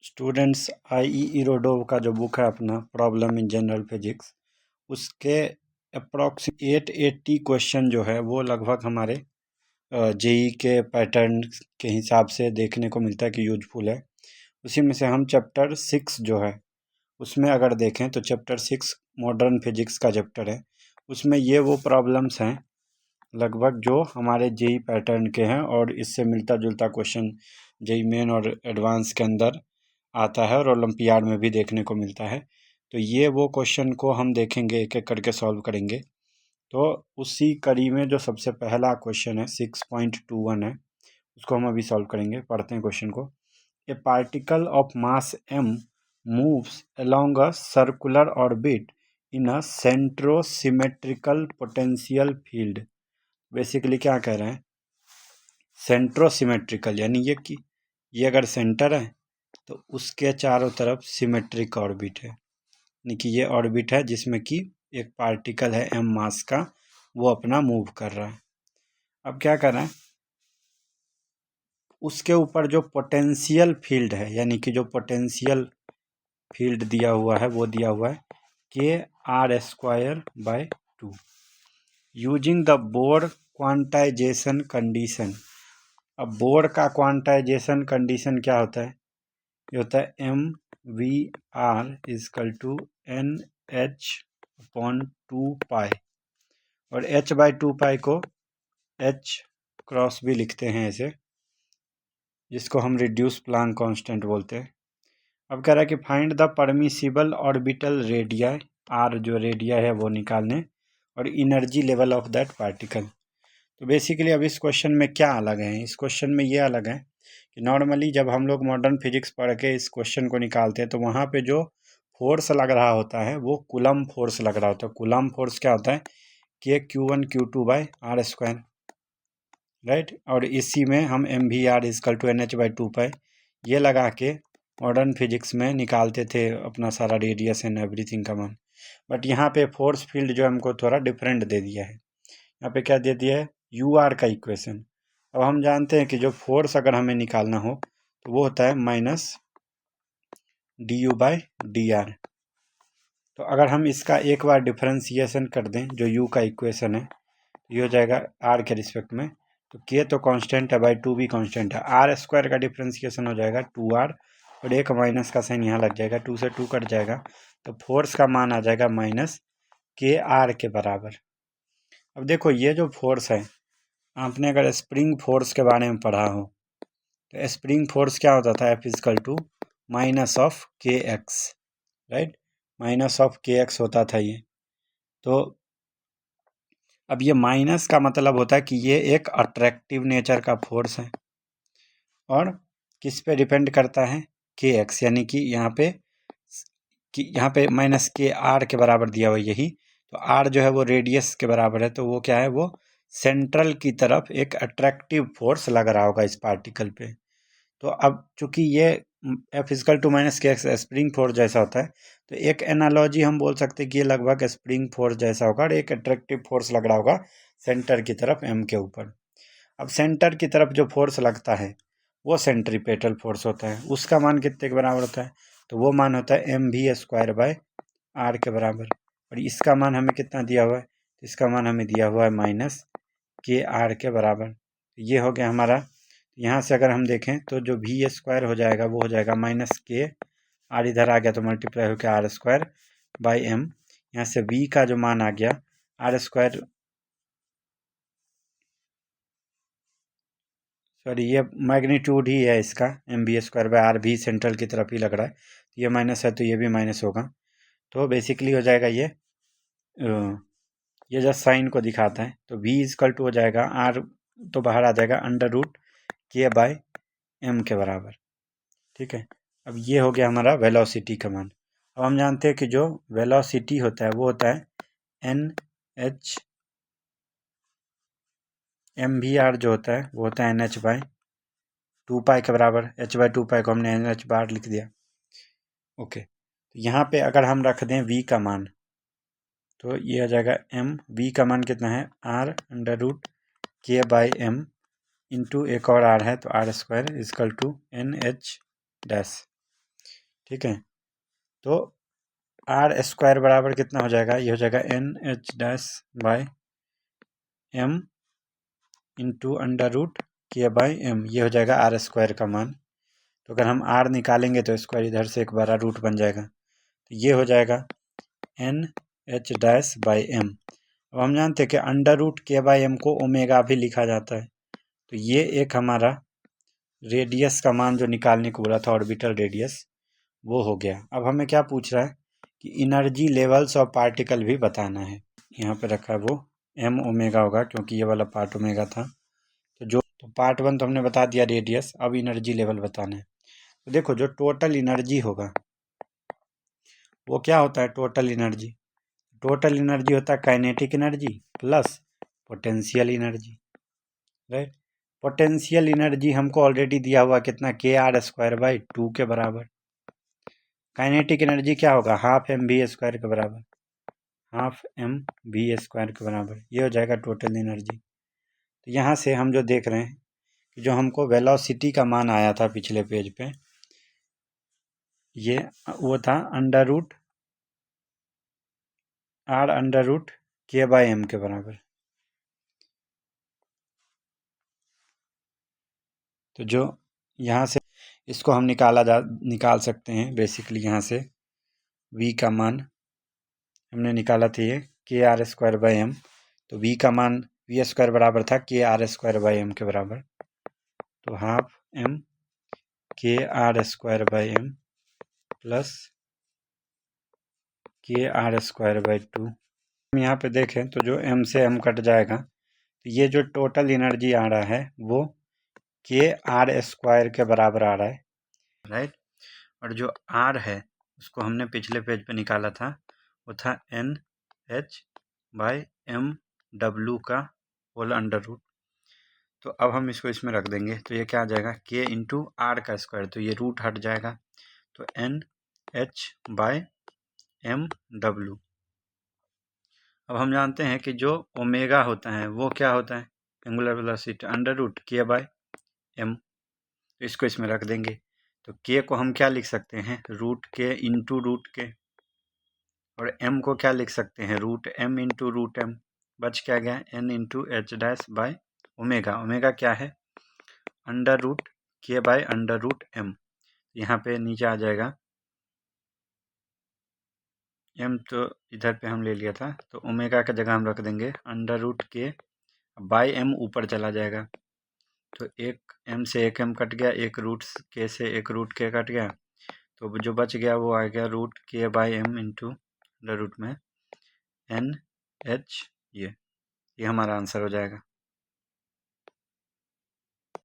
Students I Irodov का जो book है अपना प्रॉब्लम इन जनरल फिजिक्स, उसके अप्रॉक्सीमेट 880 क्वेश्चन जो है वो लगभग हमारे जेई के पैटर्न के हिसाब से देखने को मिलता है कि यूजफुल है। उसी में से हम चैप्टर 6 जो है उसमें अगर देखें तो चैप्टर 6 मॉडर्न फिजिक्स का चैप्टर है। उसमें ये वो प्रॉब्लम्स हैं लगभग जो हमारे जेई पैटर्न के हैं और इससे मिलता जुलता क्वेश्चन जेई मेन और एडवांस के अंदर आता है और ओलंपियाड में भी देखने को मिलता है। तो ये वो क्वेश्चन को हम देखेंगे, एक एक करके सॉल्व करेंगे। तो उसी कड़ी में जो सबसे पहला क्वेश्चन है 6.21 है, उसको हम अभी सॉल्व करेंगे। पढ़ते हैं क्वेश्चन को। ए particle of mass m moves along a circular orbit in a centrosymmetrical potential field। Basically क्या कह रहे हैं, सेंट्रोसिमेट्रिकल यानी ये अगर सेंटर है तो उसके चारों तरफ सिमेट्रिक ऑर्बिट है, यानी कि ये ऑर्बिट है जिसमें कि एक पार्टिकल है m मास का, वो अपना मूव कर रहा है। अब क्या कर रहा है, उसके ऊपर जो पोटेंशियल फील्ड है, यानी कि जो पोटेंशियल फील्ड दिया हुआ है वो दिया हुआ है kr²/2 using the bore quantization condition. अब बोर का क्वांटाइजेशन कंडीशन क्या होता है, ये होता है mvr=nh/2π और h/2π को h क्रॉस भी लिखते हैं ऐसे, जिसको हम रिड्यूस प्लांक कांस्टेंट बोलते हैं। अब कह रहा है कि find the permissible orbital radii, or जो रेडिया है वो निकालने, और energy level of that particle. तो बेसिकली अब इस क्वेश्चन में क्या अलग है, इस क्वेश्चन में ये अलग है कि नॉर्मली जब हम लोग मॉडर्न फिजिक्स पढ़ के इस क्वेश्चन को निकालते हैं तो वहाँ पे जो फोर्स लग रहा होता है वो कूलम फोर्स लग रहा होता है। कूलम फोर्स क्या होता है, kq1q2/r², राइट। और इसी में हम mvr=nh/2π ये लगा के मॉडर्न फिजिक्स में निकालते थे अपना सारा रेडियस एंड एवरीथिंग का मान। बट यहाँ पे फोर्स फील्ड जो हमको थोड़ा डिफरेंट दे दिया है। यहाँ पे क्या दे दिया है, यू आर का इक्वेशन। अब हम जानते हैं कि जो फोर्स अगर हमें निकालना हो तो वो होता है -du/dr। तो अगर हम इसका एक बार डिफरेंशिएशन कर दें, जो यू का इक्वेशन है, ये हो जाएगा आर के रिस्पेक्ट में, तो के तो कांस्टेंट है, बाई 2 भी कांस्टेंट है। r² का डिफरेंशिएशन हो जाएगा 2r और एक माइनस का साइन यहाँ लग जाएगा, 2 से 2 कट जाएगा, तो फोर्स का मान आ जाएगा -kr के बराबर। अब देखो ये जो फोर्स है, आपने अगर स्प्रिंग फोर्स के बारे में पढ़ा हो तो स्प्रिंग फोर्स क्या होता था, F=-kx, राइट, -kx होता था ये। तो अब ये माइनस का मतलब होता है कि ये एक अट्रैक्टिव नेचर का फोर्स है और किस पे डिपेंड करता है, kx, यानी कि यहाँ पे -kr के बराबर दिया हुआ यही, तो r जो है वो रेडियस के बराबर है, तो वो क्या है, वो सेंट्रल की तरफ एक अट्रैक्टिव फोर्स लग रहा होगा इस पार्टिकल पे। तो अब चूंकि ये F=-kx स्प्रिंग फोर्स जैसा होता है, तो एक एनालॉजी हम बोल सकते हैं कि ये लगभग स्प्रिंग फोर्स जैसा होगा और एक अट्रैक्टिव फोर्स लग रहा होगा सेंटर की तरफ m के ऊपर। अब सेंटर की तरफ जो फोर्स लगता है वो सेंट्रीपेटल फोर्स होता है, उसका मान कितने के बराबर होता है, तो वो मान होता है mv²/r के बराबर। और इसका मान हमें कितना दिया हुआ है, तो इसका मान हमें दिया हुआ है -kr के बराबर। ये हो गया हमारा। यहाँ से अगर हम देखें तो जो v² हो जाएगा वो हो जाएगा -k, r इधर आ गया तो मल्टीप्लाई हो गया r²/m। यहाँ से v का जो मान आ गया r², सॉरी ये मैग्नीट्यूड ही है इसका, mv²/r भी सेंट्रल की तरफ ही लग रहा है, ये माइनस है तो ये भी माइनस होगा। तो बेसिकली हो जाएगा ये जस्ट साइन को दिखाता है, तो v हो जाएगा r तो बाहर आ जाएगा √k/m के बराबर, ठीक है। अब ये हो गया हमारा वेलोसिटी का मान। अब हम जानते हैं कि जो वेलोसिटी होता है वो होता है nh, mvr जो होता है वो होता है nh/2π के बराबर। h/2π को हमने nh बार लिख दिया, ओके। तो यहाँ पे अगर हम रख दें v का मान तो ये आ जाएगा v का मान कितना है, r√k/m इंटू एक और r है तो r² =nh डैश। ठीक है। तो आर स्क्वायर बराबर कितना हो जाएगा, ये हो जाएगा n h dash by m into under root k by m, ये हो जाएगा आर स्क्वायर का मान। तो अगर हम आर निकालेंगे तो स्क्वायर इधर से एक बार रूट बन जाएगा, तो ये हो जाएगा n h dash by m. अब हम जानते हैं कि under root k by m को ओमेगा भी लिखा जाता है, तो ये एक हमारा रेडियस का मान जो निकालने को बोला था, ऑर्बिटल रेडियस, वो हो गया। अब हमें क्या पूछ रहा है कि इनर्जी लेवल्स ऑफ पार्टिकल भी बताना है। यहाँ पे रखा है वो एम ओमेगा होगा, क्योंकि ये वाला पार्ट ओमेगा था। तो पार्ट 1 तो हमने बता दिया रेडियस, अब इनर्जी लेवल बताना है। तो देखो जो टोटल इनर्जी होगा वो क्या होता है, टोटल एनर्जी होता है kinetic energy plus potential energy, right. Potential energy हमको ऑलरेडी दिया हुआ कितना, के आर स्क्वायर बाई 2 के बराबर। काइनेटिक एनर्जी क्या होगा, हाफ एम वी स्क्वायर के बराबर, हाफ एम वी स्क्वायर के बराबर, ये हो जाएगा टोटल एनर्जी। तो यहाँ से हम जो देख रहे हैं कि जो हमको वेलोसिटी का मान आया था पिछले पेज पे, ये वो था under root r under root k by m के बराबर। तो जो यहाँ से इसको हम निकाल सकते हैं बेसिकली, यहाँ से v का मान हमने निकाला था, ये के आर स्क्वायर बाई एम। तो v का मान वी स्क्वायर बराबर था के आर स्क्वायर बाई एम के बराबर, तो half m k r square by m plus k r square by 2। हम यहाँ पे देखें तो जो m से m कट जाएगा, तो ये जो टोटल एनर्जी आ रहा है वो के आर स्क्वायर के बराबर आ रहा है, राइट। और जो r है उसको हमने पिछले पेज पे निकाला था, वो था एन एच बाई एम डब्ल्यू का होल अंडर रूट। तो अब हम इसको इसमें रख देंगे, तो ये क्या आ जाएगा, के इंटू आर का स्क्वायर, तो ये रूट हट जाएगा, तो एन एच बाई एम डब्ल्यू। अब हम जानते हैं कि जो ओमेगा होता है वो क्या होता है, angular velocity under root k by M. तो इसको इसमें रख देंगे, तो के को हम क्या लिख सकते हैं, रूट के इंटू रूट के, और एम को क्या लिख सकते हैं, root m into root m. बच क्या गया, n into h dash by omega. Omega क्या है, under root k by under root m. यहाँ पे नीचे आ जाएगा एम, तो इधर पे हम ले लिया था, तो ओमेगा का जगह हम रख देंगे under root k by M, ऊपर चला जाएगा, तो एक एम से एक एम कट गया, एक रूट के से एक रूट के कट गया, तो जो बच गया वो आ गया root k by m into under root में एन एच, ये हमारा आंसर हो जाएगा।